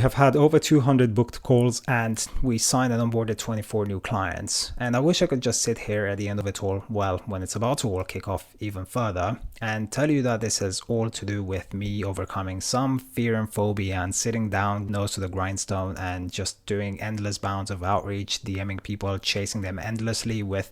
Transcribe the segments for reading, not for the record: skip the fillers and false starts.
We have had over 200 booked calls and we signed and onboarded 24 new clients. And I wish I could just sit here at the end of it all, well, when it's about to all kick off even further, and tell you that this has all to do with me overcoming some fear and phobia and sitting down nose to the grindstone and just doing endless bounds of outreach, DMing people, chasing them endlessly with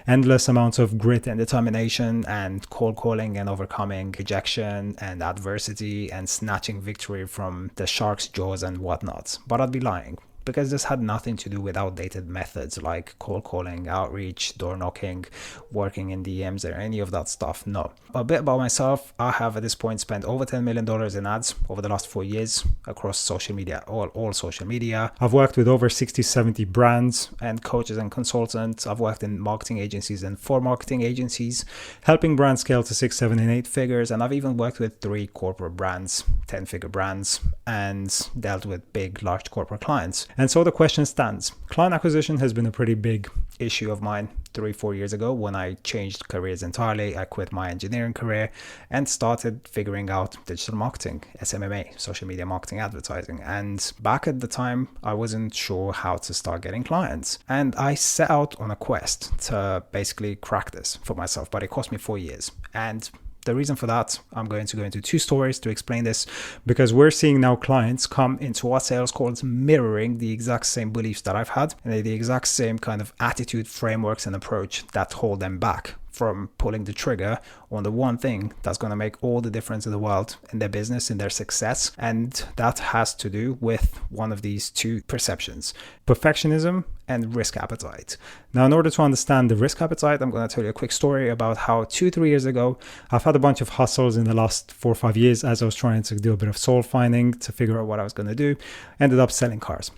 endless amounts of grit and determination, and cold calling and overcoming rejection and adversity and snatching victory from the shark's jaws and whatnot. But I'd be lying, because this had nothing to do with outdated methods like cold calling, outreach, door knocking, working in DMs, or any of that stuff. No. A bit about myself: I have at this point spent over $10 million in ads over the last 4 years across social media, all social media. I've worked with over 60-70 brands and coaches and consultants. I've worked in marketing agencies and for marketing agencies, helping brands scale to 6, 7, and 8 figures. And I've even worked with 3 corporate brands, 10-figure brands, and dealt with big, large corporate clients. And so the question stands. Client acquisition has been a pretty big issue of mine 3-4 years ago when I changed careers entirely. I quit my engineering career and started figuring out digital marketing, SMMA, social media marketing, advertising. And back at the time, I wasn't sure how to start getting clients. And I set out on a quest to basically crack this for myself, but it cost me 4 years. And the reason for that, I'm going to go into 2 stories to explain this, because we're seeing now clients come into our sales calls mirroring the exact same beliefs that I've had and the exact same kind of attitude, frameworks, and approach that hold them back from pulling the trigger on the one thing that's going to make all the difference in the world in their business, in their success. And that has to do with one of these 2 perceptions: perfectionism and risk appetite. Now, in order to understand the risk appetite, I'm going to tell you a quick story about how 2-3 years ago, I've had a bunch of hustles in the last 4 or 5 years as I was trying to do a bit of soul finding to figure out what I was going to do. Ended up selling cars.